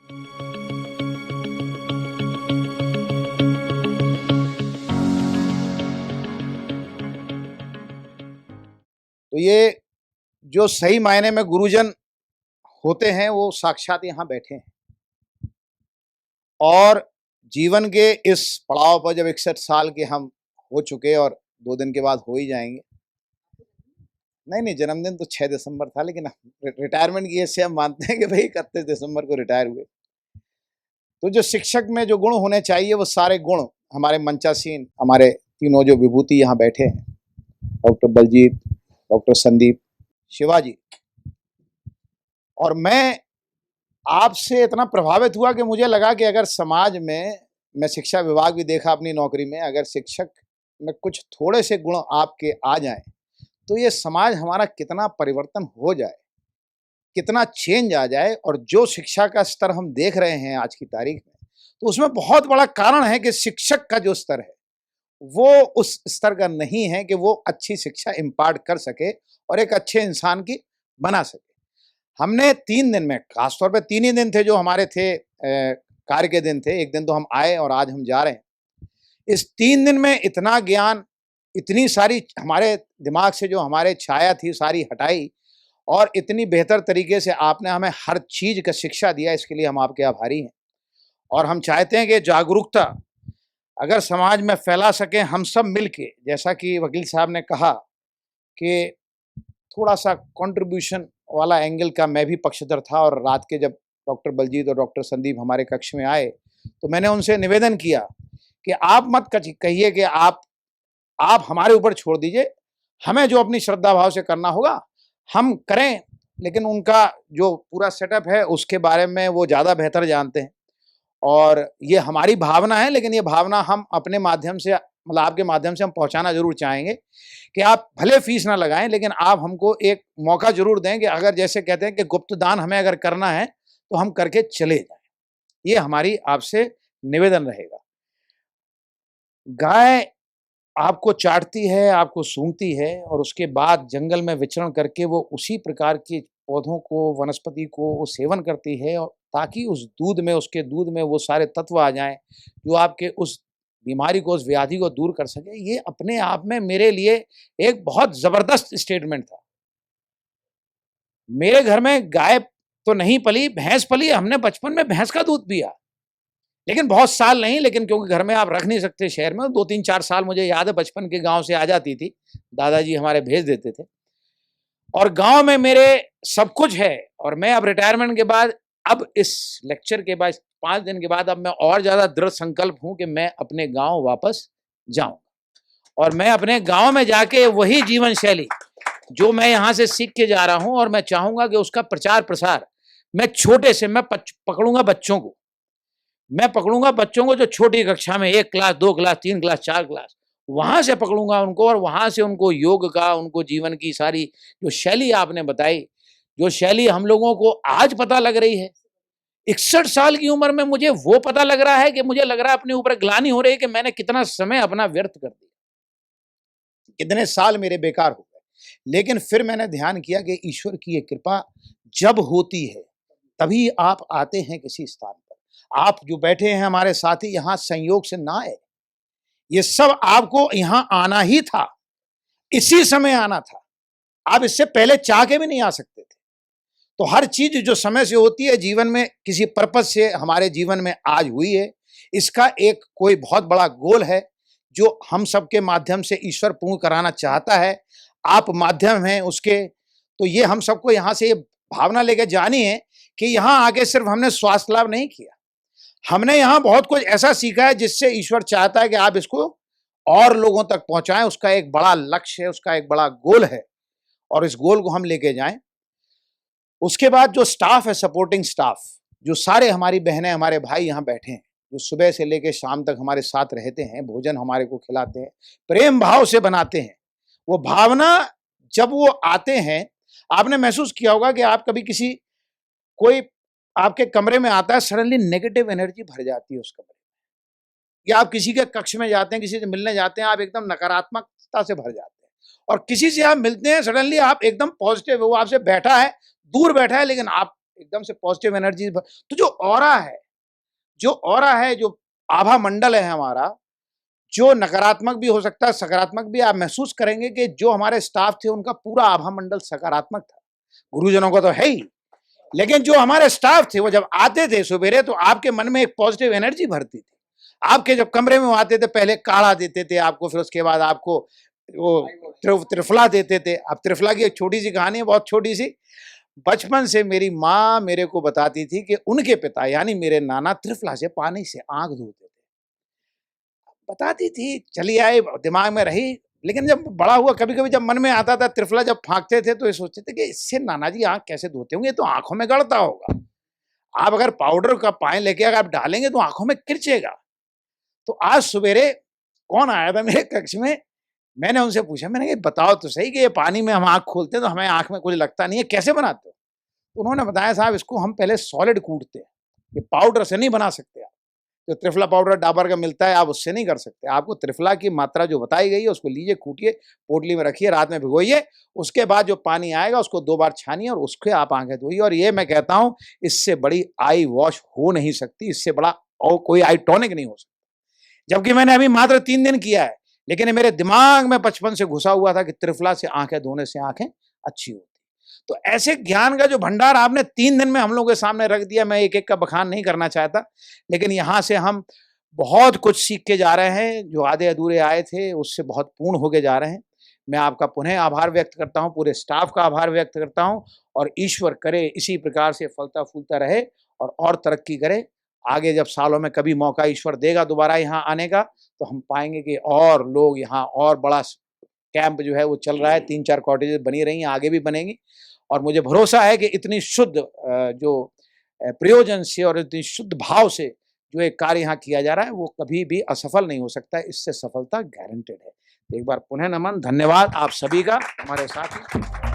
तो ये जो सही मायने में गुरुजन होते हैं वो साक्षात यहाँ बैठे हैं। और जीवन के इस पड़ाव पर जब 61 साल के हम हो चुके और 2 दिन के बाद हो ही जाएंगे। नहीं, जन्मदिन तो 6 दिसंबर था, लेकिन रिटायरमेंट की ऐसे हम मानते हैं कि भाई 31 दिसंबर को रिटायर हुए। तो जो शिक्षक में जो गुण होने चाहिए वो सारे गुण हमारे मंचासीन, हमारे तीनों जो विभूति यहाँ बैठे हैं, डॉक्टर बलजीत, डॉक्टर संदीप, शिवाजी। और मैं आपसे इतना प्रभावित हुआ कि मुझे लगा कि अगर समाज में, मैं शिक्षा विभाग भी देखा अपनी नौकरी में, अगर शिक्षक में कुछ थोड़े से गुण आपके आ जाएं तो ये समाज हमारा कितना परिवर्तन हो जाए, कितना चेंज आ जाए। और जो शिक्षा का स्तर हम देख रहे हैं आज की तारीख में, तो उसमें बहुत बड़ा कारण है कि शिक्षक का जो स्तर है वो उस स्तर का नहीं है कि वो अच्छी शिक्षा इम्पार्ट कर सके और एक अच्छे इंसान की बना सके। हमने 3 दिन में, खासतौर पे 3 ही दिन थे जो हमारे थे, कार्य के दिन थे। एक दिन तो हम आए और आज हम जा रहे हैं। इस 3 दिन में इतना ज्ञान, इतनी सारी हमारे दिमाग से जो हमारे छाया थी सारी हटाई, और इतनी बेहतर तरीके से आपने हमें हर चीज का शिक्षा दिया, इसके लिए हम आपके आभारी हैं। और हम चाहते हैं कि जागरूकता अगर समाज में फैला सकें हम सब मिलके, जैसा कि वकील साहब ने कहा कि थोड़ा सा कंट्रीब्यूशन वाला एंगल का मैं भी पक्षधर था। और रात के जब डॉक्टर बलजीत और डॉक्टर संदीप हमारे कक्ष में आए तो मैंने उनसे निवेदन किया कि आप मत कहिए कि आप हमारे ऊपर छोड़ दीजिए, हमें जो अपनी श्रद्धा भाव से करना होगा हम करें। लेकिन उनका जो पूरा सेटअप है उसके बारे में वो ज़्यादा बेहतर जानते हैं। और ये हमारी भावना है, लेकिन ये भावना हम अपने माध्यम से, मतलब आपके माध्यम से हम पहुंचाना जरूर चाहेंगे कि आप भले फीस ना लगाएं, लेकिन आप हमको एक मौका जरूर दें कि अगर, जैसे कहते हैं कि गुप्त दान हमें अगर करना है तो हम करके चले जाएं। ये हमारी आपसे निवेदन रहेगा। गाय आपको चाटती है, आपको सूंघती है, और उसके बाद जंगल में विचरण करके वो उसी प्रकार के पौधों को, वनस्पति को वो सेवन करती है, और ताकि उस दूध में, उसके दूध में वो सारे तत्व आ जाएं जो आपके उस बीमारी को, उस व्याधि को दूर कर सके। ये अपने आप में मेरे लिए एक बहुत जबरदस्त स्टेटमेंट था। मेरे घर में गाय तो नहीं पली, भैंस पली। हमने बचपन में भैंस का दूध पिया, लेकिन बहुत साल नहीं। लेकिन क्योंकि घर में आप रख नहीं सकते शहर में, 2-3-4 साल मुझे याद है बचपन के गांव से आ जाती थी, दादाजी हमारे भेज देते थे। और गांव में मेरे सब कुछ है। और मैं अब रिटायरमेंट के बाद, अब इस लेक्चर के बाद 5 दिन के बाद, अब मैं और ज्यादा दृढ़ संकल्प हूं कि मैं अपने गांव वापस जाऊं, और मैं अपने गांव में जाके वही जीवन शैली जो मैं यहाँ से सीख के जा रहा हूं, और मैं चाहूंगा कि उसका प्रचार प्रसार मैं छोटे से, मैं पकड़ूंगा बच्चों को। मैं पकड़ूंगा बच्चों को जो छोटी कक्षा में 1 क्लास, 2 क्लास, 3 क्लास, 4 क्लास, वहां से पकड़ूंगा उनको, और वहां से उनको योग का, उनको जीवन की सारी जो शैली आपने बताई, जो शैली हम लोगों को आज पता लग रही है, 61 साल की उम्र में मुझे वो पता लग रहा है कि मुझे लग रहा है अपने ऊपर ग्लानि हो रही है कि मैंने कितना समय अपना व्यर्थ कर दिया, कितने साल मेरे बेकार हो गए। लेकिन फिर मैंने ध्यान किया कि ईश्वर की ये कृपा जब होती है तभी आप आते हैं किसी स्थान पर। आप जो बैठे हैं हमारे साथी, यहाँ संयोग से ना आए, ये सब आपको यहाँ आना ही था, इसी समय आना था। आप इससे पहले चाह के भी नहीं आ सकते थे। तो हर चीज जो समय से होती है जीवन में, किसी पर्पज से हमारे जीवन में आज हुई है, इसका एक कोई बहुत बड़ा गोल है जो हम सबके माध्यम से ईश्वर पूर्ण कराना चाहता है। आप माध्यम हैं उसके। तो ये हम सबको यहाँ से ये भावना लेकर जानी है कि यहाँ आके सिर्फ हमने स्वास्थ्य लाभ नहीं किया, हमने यहाँ बहुत कुछ ऐसा सीखा है जिससे ईश्वर चाहता है कि आप इसको और लोगों तक पहुंचाएं। उसका एक बड़ा लक्ष्य है, उसका एक बड़ा गोल है, और इस गोल को हम लेके जाएं। उसके बाद जो स्टाफ है, सपोर्टिंग स्टाफ, जो सारे हमारी बहनें, हमारे भाई यहाँ बैठे हैं, जो सुबह से लेकर शाम तक हमारे साथ रहते हैं, भोजन हमारे को खिलाते हैं, प्रेम भाव से बनाते हैं, वो भावना जब वो आते हैं, आपने महसूस किया होगा कि आप कभी कोई आपके कमरे में आता है, सडनली नेगेटिव एनर्जी भर जाती है उस कमरे में। या आप किसी के कक्ष में जाते हैं, किसी से मिलने जाते हैं, आप एकदम नकारात्मकता से भर जाते हैं। और किसी से आप मिलते हैं, सडनली आप एकदम पॉजिटिव, वो आपसे बैठा है, दूर बैठा है, लेकिन आप एकदम से पॉजिटिव एनर्जी। तो जो ऑरा है, जो आभा मंडल है हमारा, जो नकारात्मक भी हो सकता है, सकारात्मक भी, आप महसूस करेंगे कि जो हमारे स्टाफ थे उनका पूरा आभा मंडल सकारात्मक था। गुरुजनों का तो है ही, लेकिन जो हमारे स्टाफ थे वो जब आते थे सवेरे तो आपके मन में एक पॉजिटिव एनर्जी भरती थी। आपके जब कमरे में वो आते थे, पहले काढ़ा देते थे आपको, फिर उसके बाद आपको वो त्रिफला देते थे। अब त्रिफला की एक छोटी सी कहानी है, बहुत छोटी सी। बचपन से मेरी माँ मेरे को बताती थी कि उनके पिता यानी मेरे नाना त्रिफला से पानी से आंख धोते थे। बताती थी, चली आई, दिमाग में रही। लेकिन जब बड़ा हुआ, कभी कभी जब मन में आता था, त्रिफला जब फाँकते थे तो ये सोचते थे कि इससे नाना जी आंख कैसे धोते होंगे, तो आंखों में गड़ता होगा। आप अगर पाउडर का पानी लेके अगर आप डालेंगे तो आंखों में किरचेगा। तो आज सवेरे कौन आया था मेरे कक्ष में, मैंने उनसे पूछा, मैंने कहा बताओ तो सही कि ये पानी में हम आँख खोलते हैं तो हमें आँख में कुछ लगता नहीं है, कैसे बनाते हो? तो उन्होंने बताया, साहब इसको हम पहले सॉलिड कूटते हैं, ये पाउडर से नहीं बना सकते आप। जो त्रिफला पाउडर डाबर का मिलता है आप उससे नहीं कर सकते। आपको त्रिफला की मात्रा जो बताई गई है उसको लीजिए, कूटिए, पोटली में रखिए, रात में भिगोइए, उसके बाद जो पानी आएगा उसको 2 बार छानिए और उसके आप आँखें धोइए। और ये मैं कहता हूँ, इससे बड़ी आई वॉश हो नहीं सकती, इससे बड़ा और कोई आई टॉनिक नहीं हो सकता। जबकि मैंने अभी मात्र 3 दिन किया है, लेकिन मेरे दिमाग में बचपन से घुसा हुआ था कि त्रिफला से आंखें धोने से आंखें अच्छी होती। तो ऐसे ज्ञान का जो भंडार आपने 3 दिन में हम लोगों के सामने रख दिया, मैं एक-एक का बखान नहीं करना चाहता, लेकिन यहाँ से हम बहुत कुछ सीख के जा रहे हैं। जो आधे-अधूरे आए थे उससे बहुत पूर्ण होके जा रहे हैं। मैं आपका पुनः आभार व्यक्त करता हूँ, पूरे स्टाफ का आभार व्यक्त करता हूँ, और ईश्वर करे इसी प्रकार से फलता-फूलता रहे और तरक्की करे। आगे जब सालों में कभी मौका ईश्वर देगा दोबारा यहाँ आने का, तो हम पाएँगे कि और लोग यहाँ, और बड़ा कैंप जो है वो चल रहा है, 3-4 कॉटेजेस बनी रही हैं, आगे भी बनेंगी। और मुझे भरोसा है कि इतनी शुद्ध प्रयोजन से और इतनी शुद्ध भाव से जो एक कार्य यहाँ किया जा रहा है वो कभी भी असफल नहीं हो सकता, इससे सफलता गारंटेड है। तो एक बार पुनः नमन, धन्यवाद आप सभी का हमारे साथ।